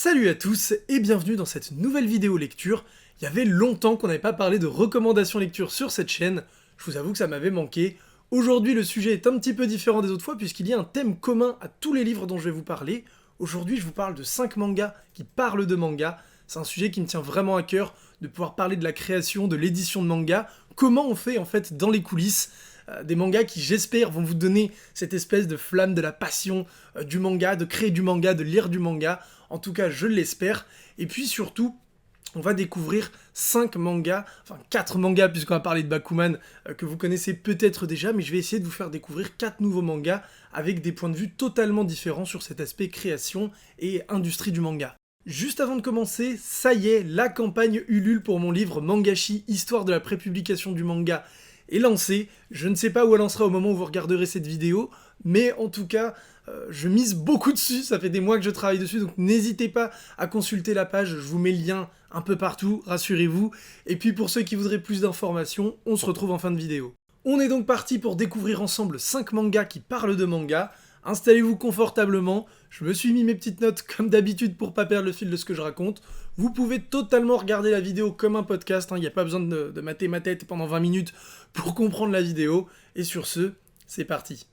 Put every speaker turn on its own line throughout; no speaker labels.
Salut à tous et bienvenue dans cette nouvelle vidéo lecture. Il y avait longtemps qu'on n'avait pas parlé de recommandations lecture sur cette chaîne, je vous avoue que ça m'avait manqué. Aujourd'hui le sujet est un petit peu différent des autres fois puisqu'il y a un thème commun à tous les livres dont je vais vous parler. Aujourd'hui je vous parle de 5 mangas qui parlent de manga. C'est un sujet qui me tient vraiment à cœur, de pouvoir parler de la création, de l'édition de manga, comment on fait en fait dans les coulisses. Des mangas qui, j'espère, vont vous donner cette espèce de flamme de la passion du manga, de créer du manga, de lire du manga. En tout cas, je l'espère. Et puis surtout, on va découvrir 5 mangas, enfin 4 mangas puisqu'on va parler de Bakuman, que vous connaissez peut-être déjà, mais je vais essayer de vous faire découvrir 4 nouveaux mangas avec des points de vue totalement différents sur cet aspect création et industrie du manga. Juste avant de commencer, ça y est, la campagne Ulule pour mon livre Mangashi, Histoire de la prépublication du manga, est lancée. Je ne sais pas où elle en sera au moment où vous regarderez cette vidéo, mais en tout cas, je mise beaucoup dessus, ça fait des mois que je travaille dessus, donc n'hésitez pas à consulter la page, je vous mets le lien un peu partout, rassurez-vous. Et puis pour ceux qui voudraient plus d'informations, on se retrouve en fin de vidéo. On est donc parti pour découvrir ensemble 5 mangas qui parlent de manga. Installez-vous confortablement, je me suis mis mes petites notes comme d'habitude pour pas perdre le fil de ce que je raconte. Vous pouvez totalement regarder la vidéo comme un podcast, il n'y a pas besoin de mater ma tête pendant 20 minutes pour comprendre la vidéo. Et sur ce, c'est parti.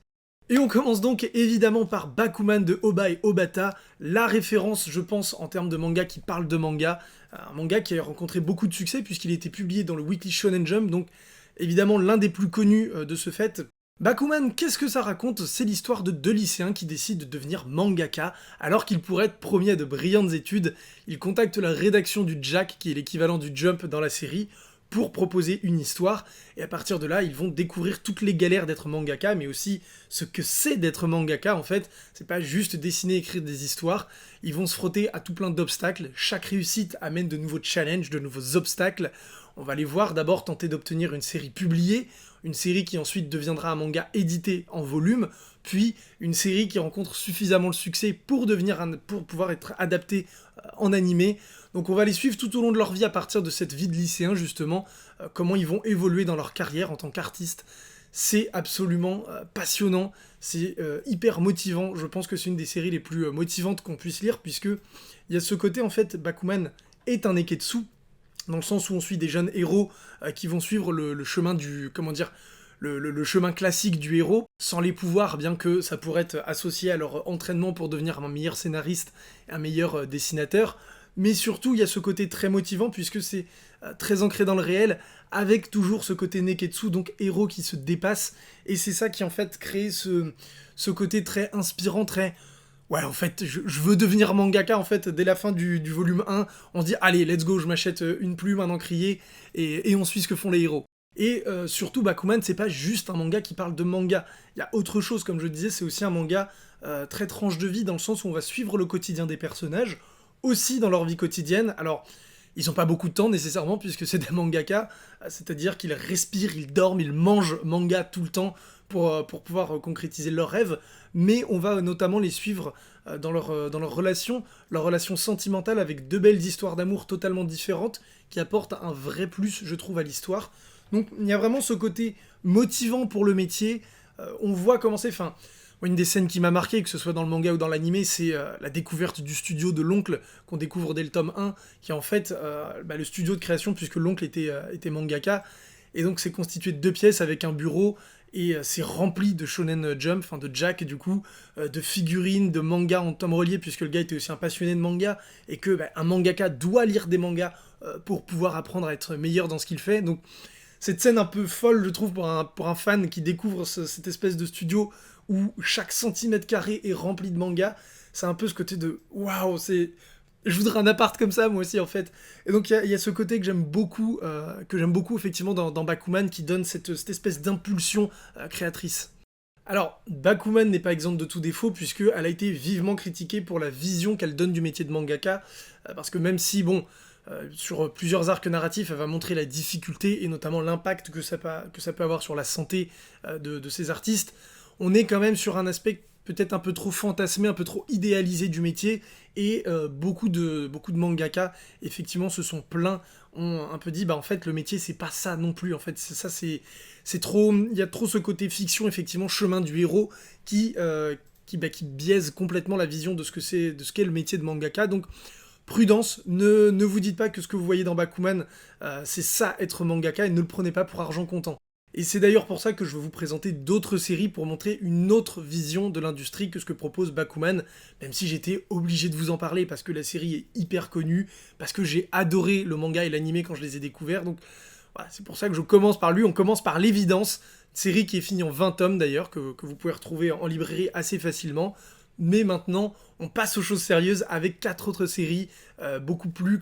Et on commence donc évidemment par Bakuman de Oba et Obata, la référence je pense en termes de manga qui parle de manga, un manga qui a rencontré beaucoup de succès puisqu'il a été publié dans le Weekly Shonen Jump, donc évidemment l'un des plus connus de ce fait. Bakuman, qu'est-ce que ça raconte? C'est l'histoire de deux lycéens qui décident de devenir mangaka, alors qu'ils pourraient être promis à de brillantes études. Ils contactent la rédaction du Jack, qui est l'équivalent du Jump dans la série, pour proposer une histoire, et à partir de là, ils vont découvrir toutes les galères d'être mangaka, mais aussi ce que c'est d'être mangaka, en fait. C'est pas juste dessiner, écrire des histoires, ils vont se frotter à tout plein d'obstacles, chaque réussite amène de nouveaux challenges, de nouveaux obstacles. On va les voir d'abord tenter d'obtenir une série publiée, une série qui ensuite deviendra un manga édité en volume, puis une série qui rencontre suffisamment le succès pour pouvoir être adaptée en animé. Donc on va les suivre tout au long de leur vie à partir de cette vie de lycéen justement, comment ils vont évoluer dans leur carrière en tant qu'artistes. C'est absolument passionnant, c'est hyper motivant, je pense que c'est une des séries les plus motivantes qu'on puisse lire, puisque il y a ce côté en fait, Bakuman est un neketsu, dans le sens où on suit des jeunes héros qui vont suivre le chemin du, comment dire, le chemin classique du héros, sans les pouvoirs, bien que ça pourrait être associé à leur entraînement pour devenir un meilleur scénariste, un meilleur dessinateur, mais surtout il y a ce côté très motivant, puisque c'est très ancré dans le réel, avec toujours ce côté neketsu, donc héros qui se dépasse, et c'est ça qui en fait crée ce côté très inspirant, très... Ouais, en fait, je veux devenir mangaka, en fait, dès la fin du volume 1, on se dit, allez, let's go, je m'achète une plume, un encrier, et on suit ce que font les héros. Et surtout, Bakuman, c'est pas juste un manga qui parle de manga, il y a autre chose, comme je disais, c'est aussi un manga très tranche de vie, dans le sens où on va suivre le quotidien des personnages, aussi dans leur vie quotidienne. Alors, ils ont pas beaucoup de temps, nécessairement, puisque c'est des mangaka, c'est-à-dire qu'ils respirent, ils dorment, ils mangent manga tout le temps, pour pouvoir concrétiser leurs rêves, mais on va notamment les suivre dans leur relation sentimentale avec deux belles histoires d'amour totalement différentes, qui apportent un vrai plus, je trouve, à l'histoire. Donc il y a vraiment ce côté motivant pour le métier, on voit comment c'est, enfin, une des scènes qui m'a marqué, que ce soit dans le manga ou dans l'animé, c'est la découverte du studio de l'oncle, qu'on découvre dès le tome 1, qui est en fait le studio de création, puisque l'oncle était mangaka, et donc c'est constitué de 2 pièces avec un bureau, et c'est rempli de Shonen Jump, enfin de Jack du coup, de figurines, de mangas en tomes reliés, puisque le gars était aussi un passionné de manga, et que un mangaka doit lire des mangas pour pouvoir apprendre à être meilleur dans ce qu'il fait. Donc cette scène un peu folle, je trouve, pour un fan qui découvre cette espèce de studio où chaque centimètre carré est rempli de mangas, c'est un peu ce côté de waouh, c'est... Je voudrais un appart comme ça, moi aussi, en fait. Et donc, il y a ce côté que j'aime beaucoup effectivement, dans Bakuman, qui donne cette espèce d'impulsion créatrice. Alors, Bakuman n'est pas exempte de tout défaut, puisqu'elle a été vivement critiquée pour la vision qu'elle donne du métier de mangaka, parce que même si, bon, sur plusieurs arcs narratifs, elle va montrer la difficulté, et notamment l'impact que ça peut avoir sur la santé de ces artistes, on est quand même sur un aspect peut-être un peu trop fantasmé, un peu trop idéalisé du métier, et beaucoup de mangaka, effectivement, se sont plaints, ont un peu dit, en fait, le métier, c'est pas ça non plus, en fait, c'est trop... Il y a trop ce côté fiction, effectivement, chemin du héros, qui qui biaise complètement la vision de ce qu'est le métier de mangaka. Donc prudence, ne vous dites pas que ce que vous voyez dans Bakuman, c'est ça être mangaka, et ne le prenez pas pour argent comptant. Et c'est d'ailleurs pour ça que je veux vous présenter d'autres séries pour montrer une autre vision de l'industrie que ce que propose Bakuman, même si j'étais obligé de vous en parler parce que la série est hyper connue, parce que j'ai adoré le manga et l'anime quand je les ai découverts, donc voilà, c'est pour ça que je commence par lui. On commence par l'évidence, série qui est finie en 20 tomes d'ailleurs, que vous pouvez retrouver en librairie assez facilement. Mais maintenant, on passe aux choses sérieuses avec 4 autres séries, beaucoup plus,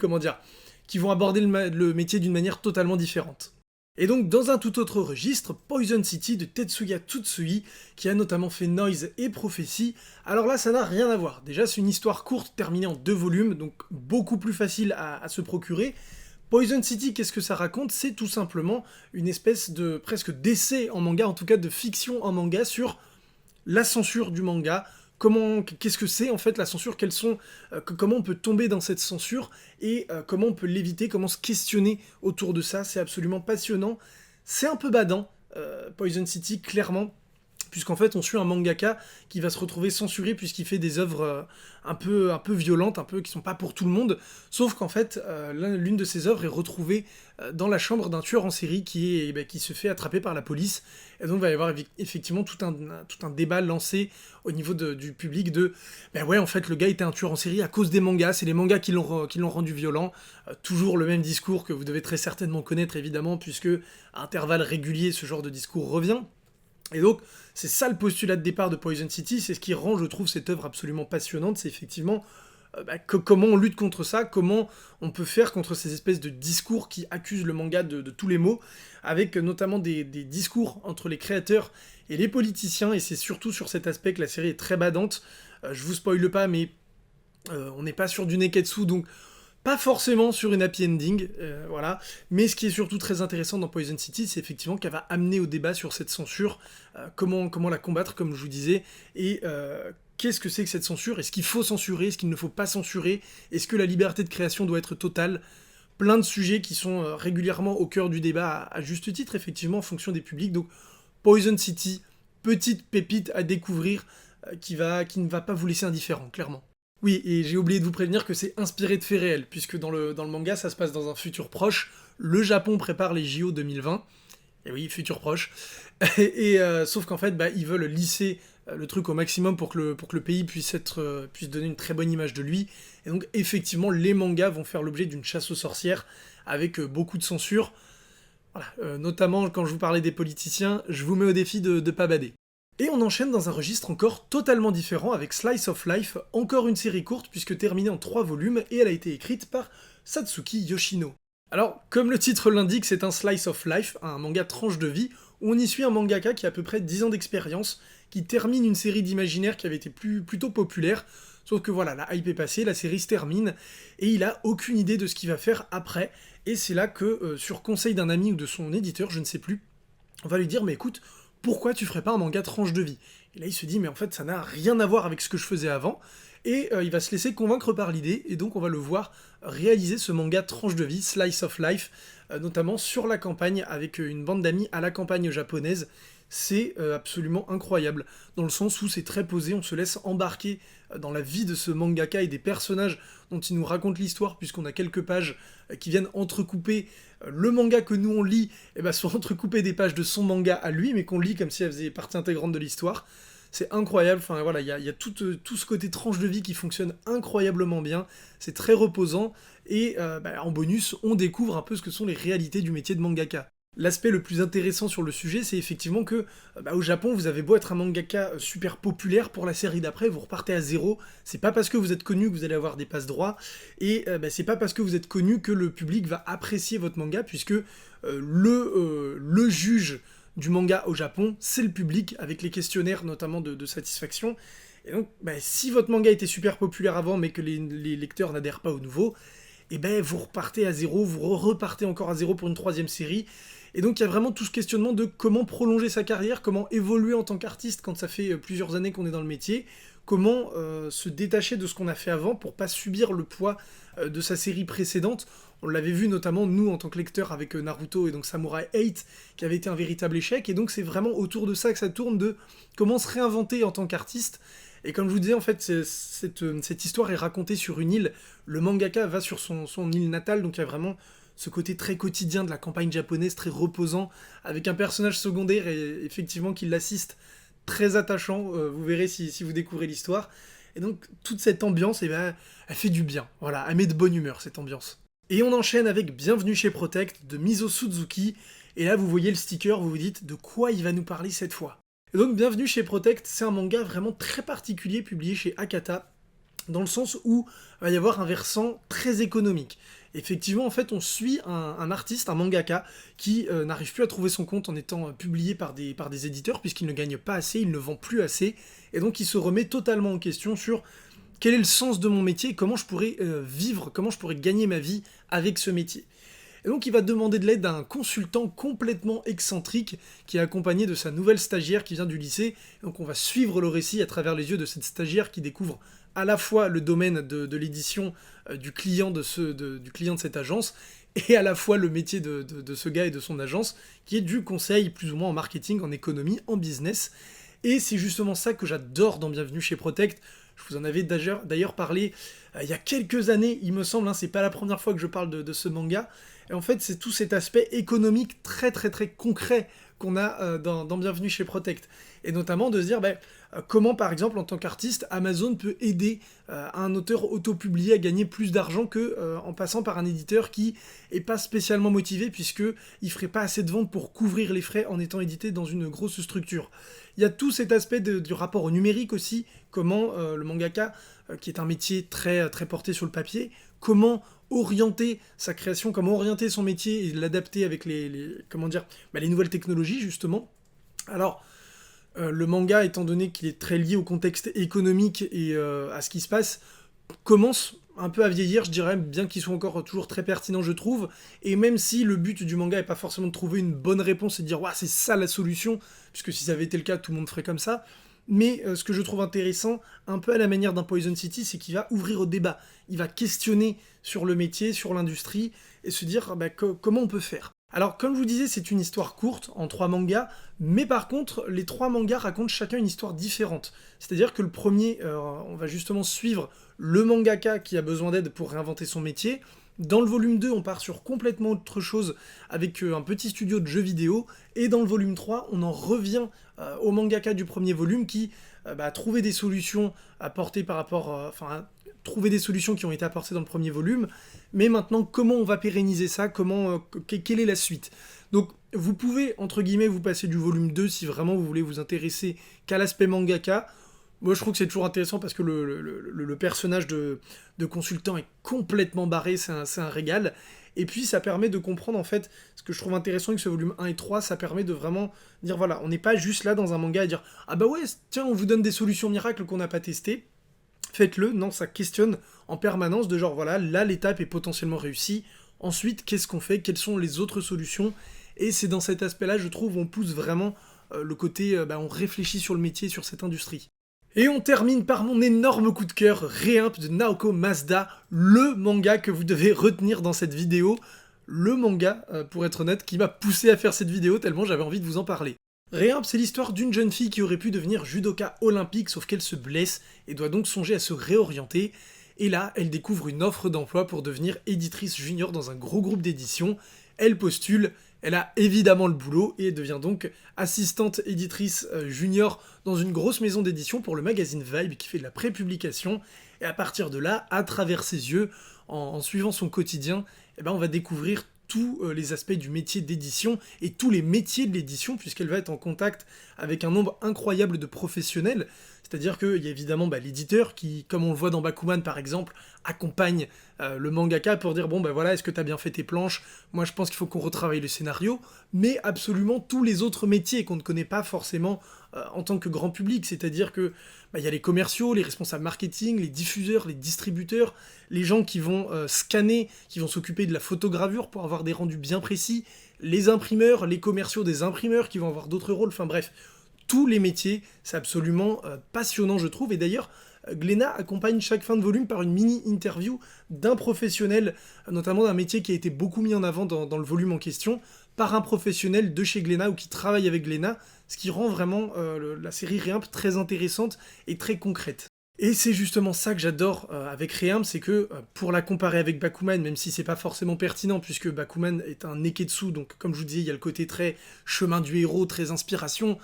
qui vont aborder le métier d'une manière totalement différente. Et donc, dans un tout autre registre, Poison City de Tetsuya Tsutsui, qui a notamment fait Noise et Prophecy. Alors là, ça n'a rien à voir. Déjà, c'est une histoire courte, terminée en 2 volumes, donc beaucoup plus facile à se procurer. Poison City, qu'est-ce que ça raconte? C'est tout simplement une espèce de presque d'essai en manga, en tout cas de fiction en manga, sur la censure du manga. Qu'est-ce que c'est en fait la censure, comment on peut tomber dans cette censure, et comment on peut l'éviter, comment se questionner autour de ça. C'est absolument passionnant, c'est un peu badant, Poison City, clairement, puisqu'en fait on suit un mangaka qui va se retrouver censuré puisqu'il fait des œuvres un peu violentes, qui sont pas pour tout le monde, sauf qu'en fait l'une de ses œuvres est retrouvée dans la chambre d'un tueur en série qui se fait attraper par la police, et donc il va y avoir effectivement tout un débat lancé au niveau du public ouais, en fait le gars était un tueur en série à cause des mangas, c'est les mangas qui l'ont rendu violent. Toujours le même discours que vous devez très certainement connaître évidemment, puisque à intervalles réguliers ce genre de discours revient. Et donc, c'est ça le postulat de départ de Poison City, c'est ce qui rend, je trouve, cette œuvre absolument passionnante, c'est effectivement comment on lutte contre ça, comment on peut faire contre ces espèces de discours qui accusent le manga de tous les maux, avec notamment des discours entre les créateurs et les politiciens, et c'est surtout sur cet aspect que la série est très badante. Je vous spoile pas, mais on n'est pas sur du neketsu, donc pas forcément sur une happy ending, voilà. Mais ce qui est surtout très intéressant dans Poison City, c'est effectivement qu'elle va amener au débat sur cette censure, comment la combattre, comme je vous disais, et qu'est-ce que c'est que cette censure? Est-ce qu'il faut censurer? Est-ce qu'il ne faut pas censurer? Est-ce que la liberté de création doit être totale? Plein de sujets qui sont régulièrement au cœur du débat, à juste titre, effectivement, en fonction des publics. Donc Poison City, petite pépite à découvrir, qui ne va pas vous laisser indifférent, clairement. Oui, et j'ai oublié de vous prévenir que c'est inspiré de faits réels, puisque dans le manga, ça se passe dans un futur proche. Le Japon prépare les JO 2020. Et oui, futur proche. Sauf qu'en fait, ils veulent lisser le truc au maximum pour que le pays puisse donner une très bonne image de lui. Et donc, effectivement, les mangas vont faire l'objet d'une chasse aux sorcières, avec beaucoup de censure. Voilà, notamment, quand je vous parlais des politiciens, je vous mets au défi de ne pas bader. Et on enchaîne dans un registre encore totalement différent avec Slice of Life, encore une série courte puisque terminée en 3 volumes, et elle a été écrite par Satsuki Yoshino. Alors, comme le titre l'indique, c'est un Slice of Life, un manga tranche de vie, où on y suit un mangaka qui a à peu près 10 ans d'expérience, qui termine une série d'imaginaire qui avait été plutôt populaire, sauf que voilà, la hype est passée, la série se termine, et il a aucune idée de ce qu'il va faire après, et c'est là que, sur conseil d'un ami ou de son éditeur, je ne sais plus, on va lui dire, mais écoute, pourquoi tu ferais pas un manga tranche de vie? Et là il se dit, mais en fait ça n'a rien à voir avec ce que je faisais avant, et il va se laisser convaincre par l'idée, et donc on va le voir réaliser ce manga tranche de vie, Slice of Life, notamment sur la campagne, avec une bande d'amis à la campagne japonaise. C'est absolument incroyable, dans le sens où c'est très posé, on se laisse embarquer dans la vie de ce mangaka et des personnages dont il nous raconte l'histoire, puisqu'on a quelques pages qui viennent entrecouper le manga que nous on lit, sont entrecoupées des pages de son manga à lui, mais qu'on lit comme si elles faisaient partie intégrante de l'histoire. C'est incroyable, enfin voilà, il y a tout ce côté tranche de vie qui fonctionne incroyablement bien, c'est très reposant, et en bonus, on découvre un peu ce que sont les réalités du métier de mangaka. L'aspect le plus intéressant sur le sujet, c'est effectivement que au Japon, vous avez beau être un mangaka super populaire, pour la série d'après, vous repartez à zéro. C'est pas parce que vous êtes connu que vous allez avoir des passe-droits, et c'est pas parce que vous êtes connu que le public va apprécier votre manga, puisque le juge du manga au Japon, c'est le public, avec les questionnaires notamment de satisfaction. Et donc, si votre manga était super populaire avant, mais que les lecteurs n'adhèrent pas au nouveau, vous repartez à zéro, vous repartez encore à zéro pour une 3e série. Et donc il y a vraiment tout ce questionnement de comment prolonger sa carrière, comment évoluer en tant qu'artiste quand ça fait plusieurs années qu'on est dans le métier, comment se détacher de ce qu'on a fait avant pour pas subir le poids de sa série précédente. On l'avait vu notamment, nous, en tant que lecteurs, avec Naruto et donc Samurai 8, qui avait été un véritable échec, et donc c'est vraiment autour de ça que ça tourne, de comment se réinventer en tant qu'artiste. Et comme je vous disais, en fait, cette histoire est racontée sur une île. Le mangaka va sur son île natale, donc il y a vraiment ce côté très quotidien de la campagne japonaise, très reposant, avec un personnage secondaire, et effectivement, qui l'assiste, très attachant, vous verrez si vous découvrez l'histoire. Et donc, toute cette ambiance, eh ben, elle fait du bien. Voilà, elle met de bonne humeur, cette ambiance. Et on enchaîne avec Bienvenue chez Protect de Miso Suzuki. Et là, vous voyez le sticker, vous vous dites de quoi il va nous parler cette fois. Et donc, Bienvenue chez Protect, c'est un manga vraiment très particulier publié chez Akata, dans le sens où il va y avoir un versant très économique. Effectivement, en fait, on suit un artiste, un mangaka, qui n'arrive plus à trouver son compte en étant publié par des éditeurs, puisqu'il ne gagne pas assez, il ne vend plus assez, et donc il se remet totalement en question sur quel est le sens de mon métier, comment je pourrais vivre, comment je pourrais gagner ma vie avec ce métier. Et donc il va demander de l'aide d'un consultant complètement excentrique qui est accompagné de sa nouvelle stagiaire qui vient du lycée. Donc on va suivre le récit à travers les yeux de cette stagiaire qui découvre à la fois le domaine de l'édition du client de cette agence et à la fois le métier de ce gars et de son agence qui est du conseil plus ou moins en marketing, en économie, en business. Et c'est justement ça que j'adore dans Bienvenue chez Protect. Je vous en avais d'ailleurs parlé il y a quelques années, il me semble, hein, c'est pas la première fois que je parle de ce manga. Et en fait, c'est tout cet aspect économique très très très concret qu'on a dans Bienvenue chez Protect. Et notamment de se dire comment, par exemple, en tant qu'artiste, Amazon peut aider un auteur autopublié à gagner plus d'argent que en passant par un éditeur qui est pas spécialement motivé puisqu'il ferait pas assez de ventes pour couvrir les frais en étant édité dans une grosse structure. Il y a tout cet aspect du rapport au numérique aussi, comment le mangaka, qui est un métier très, très porté sur le papier, comment orienter sa création, comment orienter son métier et l'adapter avec les nouvelles technologies, justement. Alors, le manga, étant donné qu'il est très lié au contexte économique et à ce qui se passe, commence un peu à vieillir, je dirais, bien qu'il soit encore toujours très pertinent, je trouve. Et même si le but du manga n'est pas forcément de trouver une bonne réponse et de dire « c'est ça la solution », puisque si ça avait été le cas, tout le monde ferait comme ça. Mais ce que je trouve intéressant, un peu à la manière d'un Poison City, c'est qu'il va ouvrir au débat. Il va questionner sur le métier, sur l'industrie, et se dire comment on peut faire. Alors, comme je vous disais, c'est une histoire courte, en 3 mangas, mais par contre, les 3 mangas racontent chacun une histoire différente. C'est-à-dire que le premier, on va justement suivre le mangaka qui a besoin d'aide pour réinventer son métier. Dans le volume 2, on part sur complètement autre chose, avec un petit studio de jeux vidéo, et dans le volume 3, on en revient au mangaka du premier volume qui a trouvé des solutions apportées par rapport... trouver des solutions qui ont été apportées dans le premier volume, mais maintenant, comment on va pérenniser ça, quelle est la suite. Donc, vous pouvez, entre guillemets, vous passer du volume 2 si vraiment vous voulez vous intéresser qu'à l'aspect mangaka. Moi, je trouve que c'est toujours intéressant parce que le personnage de consultant est complètement barré, c'est un régal. Et puis, ça permet de comprendre, en fait, ce que je trouve intéressant avec ce volume 1 et 3, ça permet de vraiment dire, voilà, on n'est pas juste là dans un manga à dire « Ah bah ouais, tiens, on vous donne des solutions miracles qu'on n'a pas testées. » Faites-le, non, ça questionne en permanence de genre, voilà, là, l'étape est potentiellement réussie. Ensuite, qu'est-ce qu'on fait? Quelles sont les autres solutions? Et c'est dans cet aspect-là, je trouve, on pousse vraiment le côté, on réfléchit sur le métier, sur cette industrie. Et on termine par mon énorme coup de cœur, Réimp de Naoko Mazda, le manga que vous devez retenir dans cette vidéo. Le manga, pour être honnête, qui m'a poussé à faire cette vidéo tellement j'avais envie de vous en parler. Réimp, c'est l'histoire d'une jeune fille qui aurait pu devenir judoka olympique, sauf qu'elle se blesse et doit donc songer à se réorienter. Et là, elle découvre une offre d'emploi pour devenir éditrice junior dans un gros groupe d'édition. Elle postule, elle a évidemment le boulot et devient donc assistante éditrice junior dans une grosse maison d'édition pour le magazine Vibe qui fait de la pré-publication. Et à partir de là, à travers ses yeux, en suivant son quotidien, on va découvrir tous les aspects du métier d'édition et tous les métiers de l'édition puisqu'elle va être en contact avec un nombre incroyable de professionnels. C'est-à-dire qu'il y a évidemment l'éditeur qui, comme on le voit dans Bakuman par exemple, accompagne le mangaka pour dire bon voilà, est-ce que t'as bien fait tes planches? Moi je pense qu'il faut qu'on retravaille le scénario, mais absolument tous les autres métiers qu'on ne connaît pas forcément en tant que grand public, c'est-à-dire que il y a les commerciaux, les responsables marketing, les diffuseurs, les distributeurs, les gens qui vont scanner, qui vont s'occuper de la photogravure pour avoir des rendus bien précis, les imprimeurs, les commerciaux des imprimeurs qui vont avoir d'autres rôles, enfin bref, tous les métiers, c'est absolument passionnant je trouve, et d'ailleurs Glénat accompagne chaque fin de volume par une mini-interview d'un professionnel, notamment d'un métier qui a été beaucoup mis en avant dans le volume en question, par un professionnel de chez Glénat ou qui travaille avec Glénat, ce qui rend vraiment la série Réimp très intéressante et très concrète. Et c'est justement ça que j'adore avec Réimp, c'est que pour la comparer avec Bakuman, même si c'est pas forcément pertinent puisque Bakuman est un neketsu, donc comme je vous disais, il y a le côté très chemin du héros, très inspiration,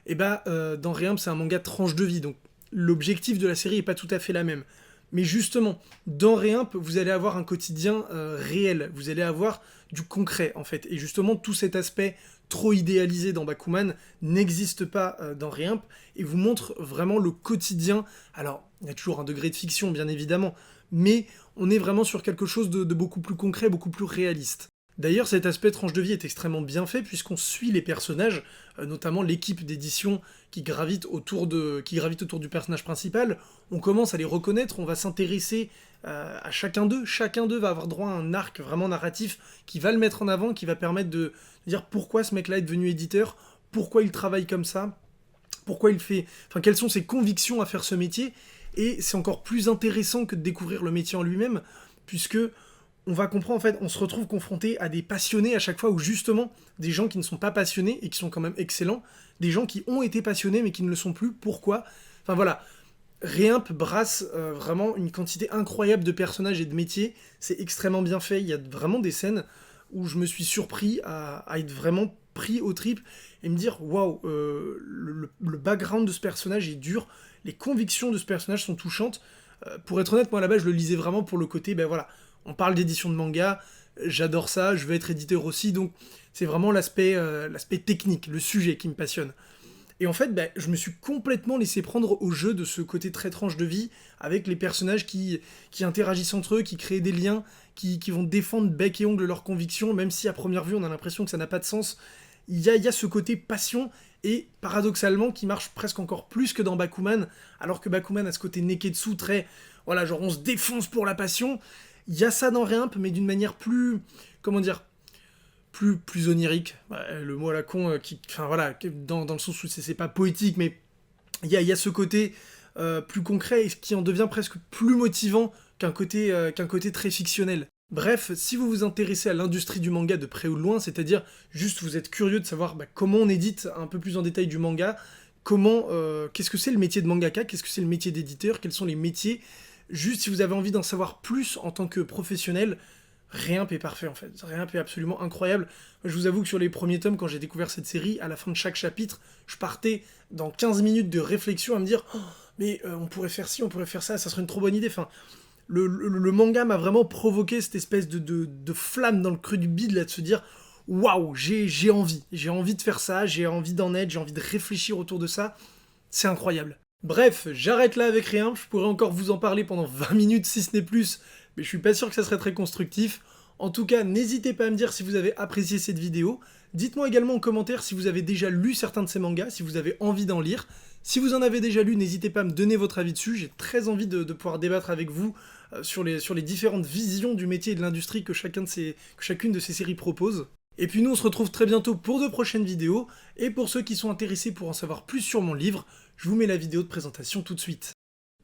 et dans Réimp c'est un manga tranche de vie, donc l'objectif de la série est pas tout à fait la même. Mais justement, dans Réimp, vous allez avoir un quotidien réel, vous allez avoir du concret en fait, et justement tout cet aspect trop idéalisé dans Bakuman n'existe pas dans Réimp, et vous montre vraiment le quotidien. Alors, il y a toujours un degré de fiction bien évidemment, mais on est vraiment sur quelque chose de beaucoup plus concret, beaucoup plus réaliste. D'ailleurs, cet aspect tranche de vie est extrêmement bien fait, puisqu'on suit les personnages, notamment l'équipe d'édition qui gravite autour du personnage principal. On commence à les reconnaître, on va s'intéresser à chacun d'eux. Chacun d'eux va avoir droit à un arc vraiment narratif qui va le mettre en avant, qui va permettre de dire pourquoi ce mec-là est devenu éditeur, pourquoi il travaille comme ça, pourquoi il fait... Enfin, quelles sont ses convictions à faire ce métier. Et c'est encore plus intéressant que de découvrir le métier en lui-même, puisque on va comprendre, en fait, on se retrouve confronté à des passionnés à chaque fois, où justement, des gens qui ne sont pas passionnés et qui sont quand même excellents, des gens qui ont été passionnés mais qui ne le sont plus, pourquoi? Enfin voilà, Réimp brasse vraiment une quantité incroyable de personnages et de métiers, c'est extrêmement bien fait, il y a vraiment des scènes où je me suis surpris à être vraiment pris aux tripes et me dire, waouh, le background de ce personnage est dur, les convictions de ce personnage sont touchantes. Pour être honnête, moi là-bas, je le lisais vraiment pour le côté, ben voilà, on parle d'édition de manga, j'adore ça, je veux être éditeur aussi, donc c'est vraiment l'aspect technique, le sujet qui me passionne. Et en fait, je me suis complètement laissé prendre au jeu de ce côté très tranche de vie, avec les personnages qui interagissent entre eux, qui créent des liens, qui vont défendre bec et ongle leurs convictions, même si à première vue on a l'impression que ça n'a pas de sens. Il y a ce côté passion, et paradoxalement qui marche presque encore plus que dans Bakuman, alors que Bakuman a ce côté neketsu très... Voilà, genre on se défonce pour la passion. Il y a ça dans Réimp, mais d'une manière plus... Comment dire, plus onirique, le mot à la con, enfin voilà, dans le sens où c'est pas poétique, mais il y a ce côté plus concret, et qui en devient presque plus motivant qu'un côté très fictionnel. Bref, si vous vous intéressez à l'industrie du manga de près ou de loin, c'est-à-dire juste vous êtes curieux de savoir comment on édite un peu plus en détail du manga, qu'est-ce que c'est le métier de mangaka, qu'est-ce que c'est le métier d'éditeur, quels sont les métiers, juste si vous avez envie d'en savoir plus en tant que professionnel, Réimp est parfait en fait, Réimp est absolument incroyable. Je vous avoue que sur les premiers tomes, quand j'ai découvert cette série, à la fin de chaque chapitre, je partais dans 15 minutes de réflexion à me dire oh, mais on pourrait faire ci, on pourrait faire ça serait une trop bonne idée. Enfin, le manga m'a vraiment provoqué cette espèce de flamme dans le creux du bide là, de se dire waouh, j'ai envie de faire ça, j'ai envie d'en être, j'ai envie de réfléchir autour de ça, c'est incroyable. Bref, j'arrête là avec Réimp, je pourrais encore vous en parler pendant 20 minutes si ce n'est plus, mais je suis pas sûr que ça serait très constructif. En tout cas, n'hésitez pas à me dire si vous avez apprécié cette vidéo. Dites-moi également en commentaire si vous avez déjà lu certains de ces mangas, si vous avez envie d'en lire. Si vous en avez déjà lu, n'hésitez pas à me donner votre avis dessus. J'ai très envie de pouvoir débattre avec vous sur les différentes visions du métier et de l'industrie que chacune de ces séries propose. Et puis nous, on se retrouve très bientôt pour de prochaines vidéos. Et pour ceux qui sont intéressés pour en savoir plus sur mon livre, je vous mets la vidéo de présentation tout de suite.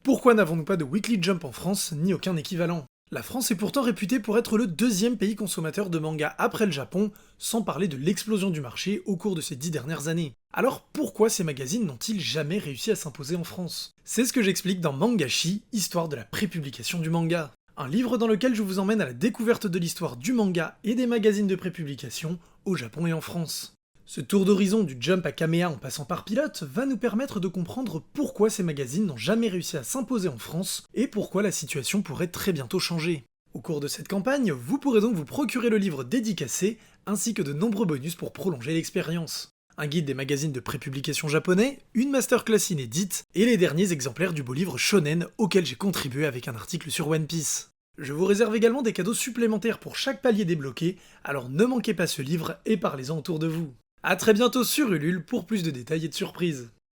Pourquoi n'avons-nous pas de Weekly Jump en France, ni aucun équivalent ? La France est pourtant réputée pour être le deuxième pays consommateur de manga après le Japon, sans parler de l'explosion du marché au cours de ces 10 dernières années. Alors pourquoi ces magazines n'ont-ils jamais réussi à s'imposer en France? C'est ce que j'explique dans Mangashi, histoire de la prépublication du manga. Un livre dans lequel je vous emmène à la découverte de l'histoire du manga et des magazines de prépublication au Japon et en France. Ce tour d'horizon du Jump à Kamea en passant par Pilote va nous permettre de comprendre pourquoi ces magazines n'ont jamais réussi à s'imposer en France et pourquoi la situation pourrait très bientôt changer. Au cours de cette campagne, vous pourrez donc vous procurer le livre dédicacé, ainsi que de nombreux bonus pour prolonger l'expérience. Un guide des magazines de prépublication japonais, une masterclass inédite, et les derniers exemplaires du beau livre Shonen auquel j'ai contribué avec un article sur One Piece. Je vous réserve également des cadeaux supplémentaires pour chaque palier débloqué, alors ne manquez pas ce livre et parlez-en autour de vous. A très bientôt sur Ulule pour plus de détails et de surprises.